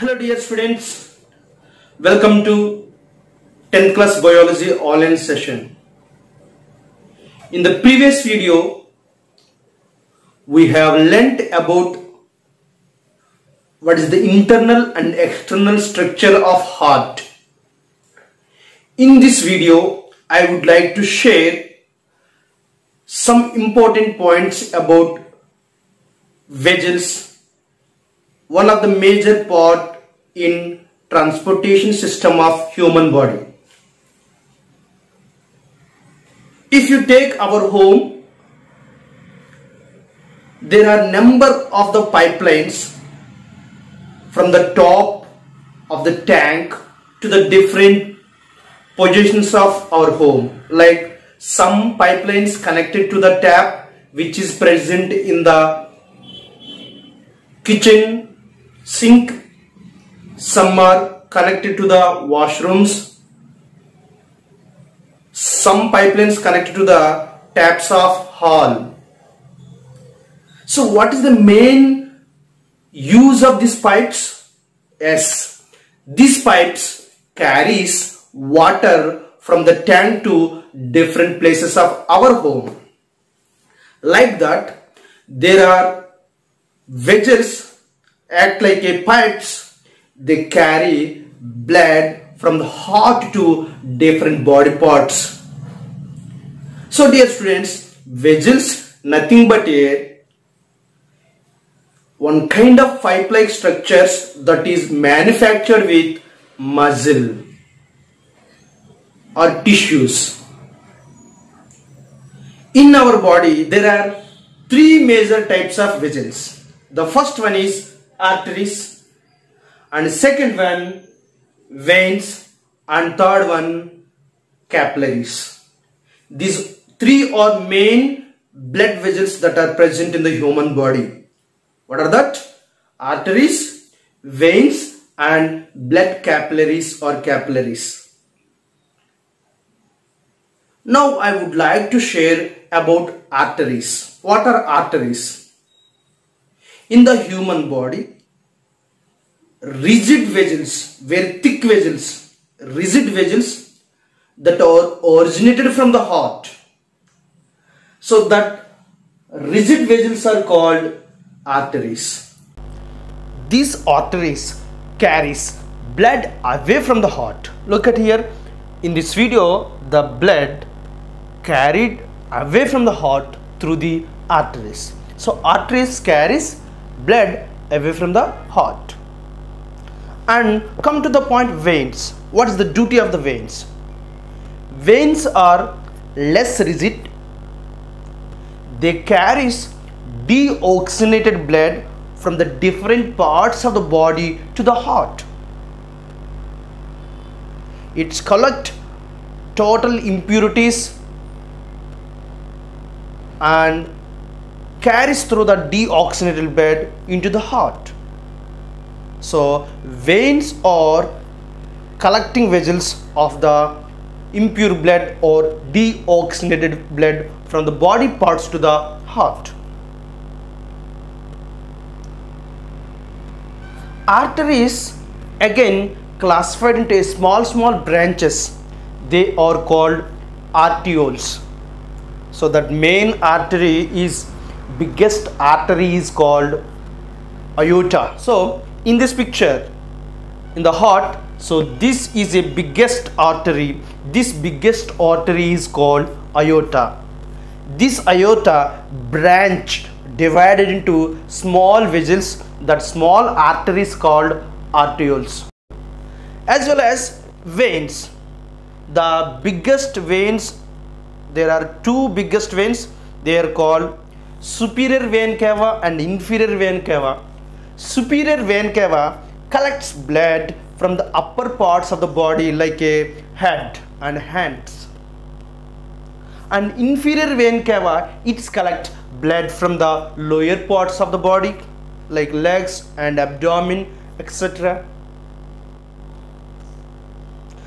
Hello dear students, welcome to 10th class biology online session. In the previous video, we have learnt about what is the internal and external structure of heart. In this video, I would like to share some important points about vessels, one of the major part in transportation system of human body. If you take our home, there are number of the pipelines from the top of the tank to the different positions of our home. Like some pipelines connected to the tap which is present in the kitchen sink, some are connected to the washrooms, some pipelines connected to the taps of hall. So what is the main use of these pipes? Yes, these pipes carries water from the tank to different places of our home. Like that, there are vessels act like a pipes. They carry blood from the heart to different body parts. So dear students, vessels nothing but one kind of pipe-like structures that is manufactured with muscle or tissues. In our body, there are three major types of vessels. The first one is arteries, and second one veins, and third one capillaries. These three are main blood vessels that are present in the human body. What are that? Arteries, veins, and blood capillaries or capillaries. Now I would like to share about arteries. What are arteries? In the human body, rigid vessels, very thick vessels, rigid vessels that are originated from the heart. So that rigid vessels are called arteries. These arteries carries blood away from the heart. Look at here, in this video, the blood carried away from the heart through the arteries. So arteries carries blood away from the heart. And come to the point, veins. What is the duty of the veins? Veins are less rigid. They carries deoxygenated blood from the different parts of the body to the heart. It collects total impurities and carries through the deoxygenated blood into the heart. So veins are collecting vessels of the impure blood or deoxygenated blood from the body parts to the heart. Arteries again classified into small branches. They are called arterioles. So that main artery is biggest artery is called aorta. So in this picture, in the heart, so this is a biggest artery. This biggest artery is called aorta. This aorta branched, divided into small vessels, that small arteries called arterioles. As well as veins. The biggest veins, there are two biggest veins. They are called superior vein cava and inferior vein cava. Superior vein cava collects blood from the upper parts of the body like a head and hands. And inferior vein cava, it collects blood from the lower parts of the body like legs and abdomen, etc.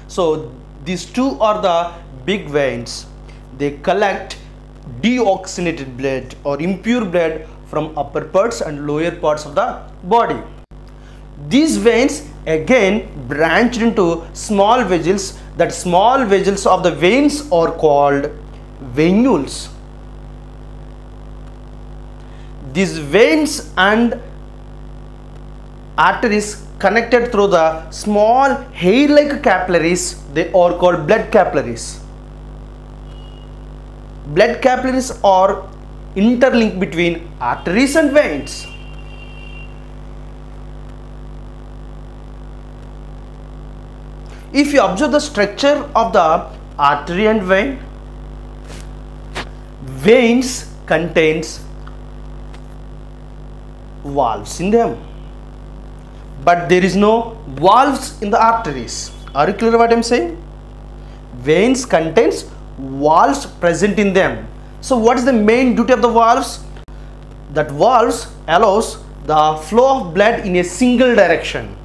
So these two are the big veins. They collect deoxygenated blood or impure blood from upper parts and lower parts of the body. These veins again branched into small vessels. That small vessels of the veins are called venules. These veins and arteries connected through the small hair-like capillaries, they are called blood capillaries. Blood capillaries are interlinked between arteries and veins. If you observe the structure of the artery and vein, veins contains valves in them, but there is no valves in the arteries. Are you clear what I am saying? Veins contains valves present in them. So what is the main duty of the valves? That valves allows the flow of blood in a single direction.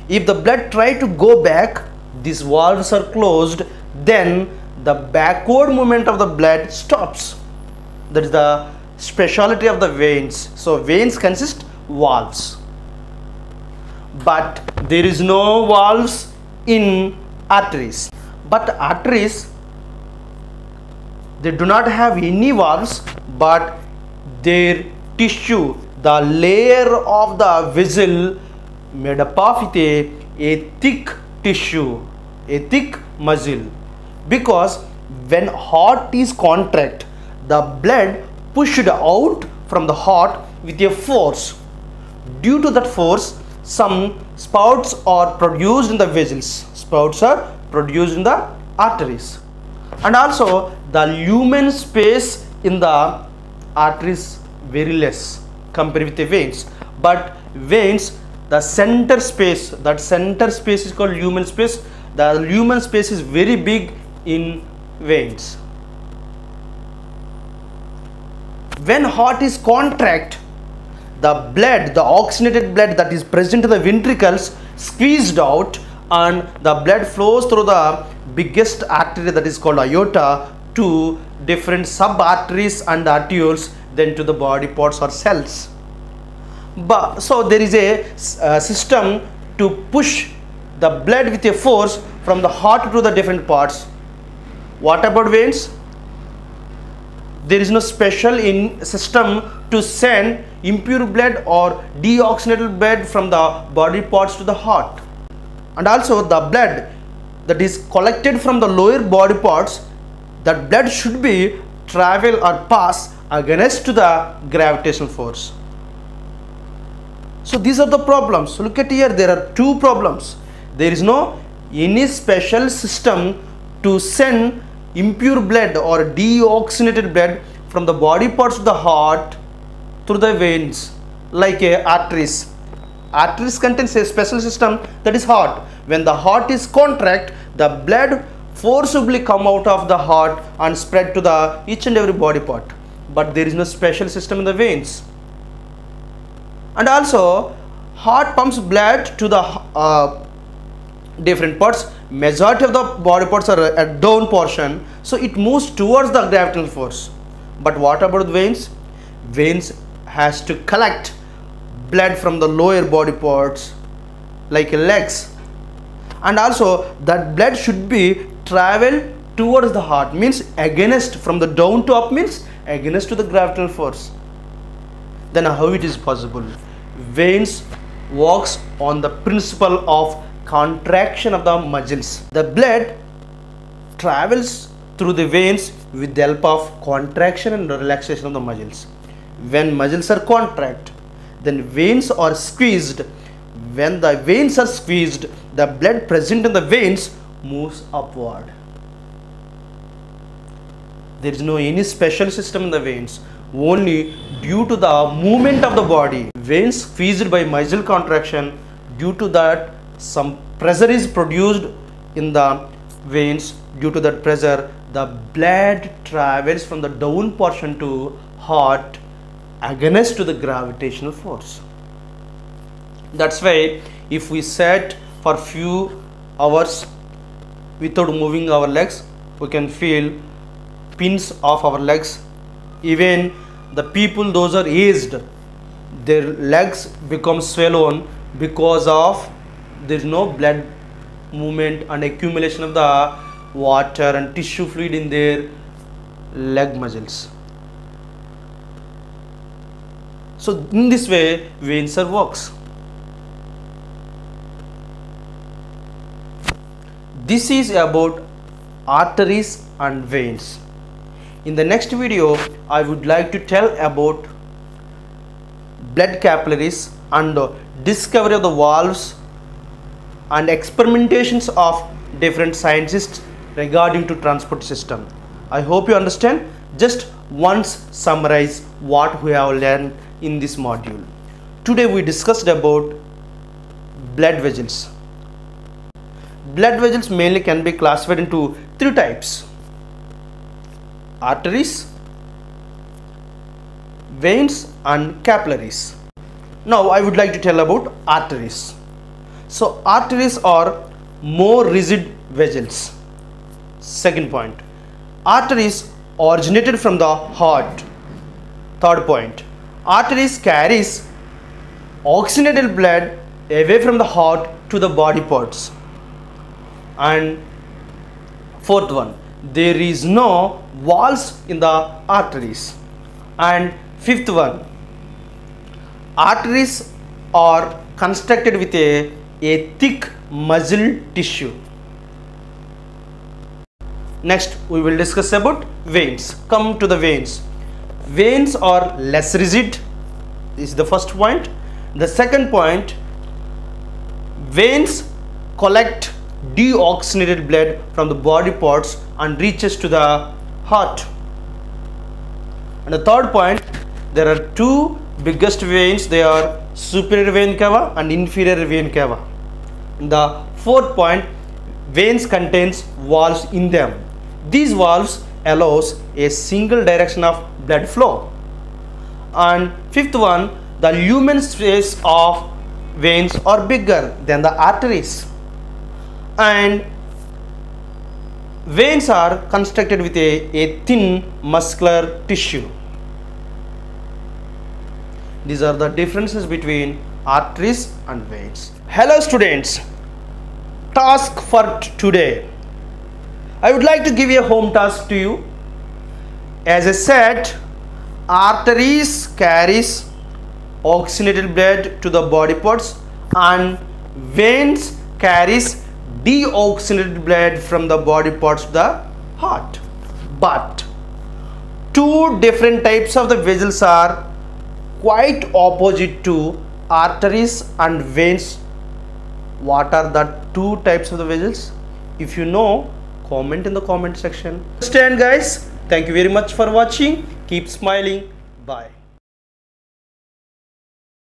If the blood try to go back, these valves are closed, then the backward movement of the blood stops. That is the speciality of the veins. So veins consist valves, but there is no valves in arteries. But arteries, they do not have any valves, but their tissue, the layer of the vessel made up of with a thick tissue, a thick muscle, because when heart is contract, the blood pushed out from the heart with a force. Due to that force, some spouts are produced in the vessels. Spouts are produced in the arteries, and also the lumen space in the arteries very less compared with the veins. But veins, the center space, that center space is called lumen space. The lumen space is very big in veins. When heart is contract, the blood, the oxygenated blood that is present in the ventricles squeezed out, and the blood flows through the biggest artery, that is called aorta, to different sub arteries and arterioles, then to the body parts or cells. But so there is a system to push the blood with a force from the heart to the different parts. What about veins? There is no special system to send impure blood or deoxygenated blood from the body parts to the heart. And also the blood that is collected from the lower body parts, that blood should be travel or pass against to the gravitational force. So these are the problems. Look at here, there are two problems. There is no any special system to send impure blood or deoxygenated blood from the body parts of the heart through the veins, like arteries. Arteries contains a special system, that is heart. When the heart is contract, the blood forcibly come out of the heart and spread to the each and every body part. But there is no special system in the veins. And also heart pumps blood to the different parts. Majority of the body parts are at down portion, so it moves towards the gravitational force. But what about veins? Veins has to collect blood from the lower body parts like legs, and also that blood should be travel towards the heart, means against, from the down to up means against to the gravitational force. Then how it is possible? Veins works on the principle of contraction of the muscles. The blood travels through the veins with the help of contraction and relaxation of the muscles. When muscles are contract, then veins are squeezed. When the veins are squeezed, the blood present in the veins moves upward. There is no any special system in the veins. Only due to the movement of the body, veins squeezed by muscle contraction, due to that some pressure is produced in the veins. Due to that pressure, the blood travels from the down portion to heart against to the gravitational force. That's why if we sat for few hours without moving our legs, we can feel pins of our legs. Even the people, those are aged, their legs become swollen because of there is no blood movement and accumulation of the water and tissue fluid in their leg muscles. So in this way veins are works. This is about arteries and veins. In the next video I would like to tell about blood capillaries and discovery of the valves and experimentations of different scientists regarding to transport system. I hope you understand. Just once summarize what we have learned in this module. Today we discussed about blood vessels. Blood vessels mainly can be classified into three types: arteries, veins and capillaries. Now I would like to tell about arteries. So arteries are more rigid vessels. Second point, arteries originated from the heart. Third point, arteries carries oxygenated blood away from the heart to the body parts. And fourth one, there is no valves in the arteries. And fifth one, arteries are constructed with a thick muscle tissue. Next we will discuss about veins. Come to the veins. Veins are less rigid. This is the first point. The second point, veins collect deoxygenated blood from the body parts and reaches to the heart. And the third point, there are two biggest veins. They are superior vein cava and inferior vein cava. The fourth point, veins contains valves in them. These valves allows a single direction of blood flow. And fifth one, the lumen space of veins are bigger than the arteries. And veins are constructed with a thin muscular tissue. These are the differences between arteries and veins. Hello students, task for today. I would like to give you a home task to you. As I said, arteries carries oxygenated blood to the body parts and veins carries deoxygenated blood from the body parts to the heart. But two different types of the vessels are quite opposite to arteries and veins. What are the two types of the vessels? If you know, comment in the comment section. Understand guys? Thank you very much for watching. Keep smiling. Bye.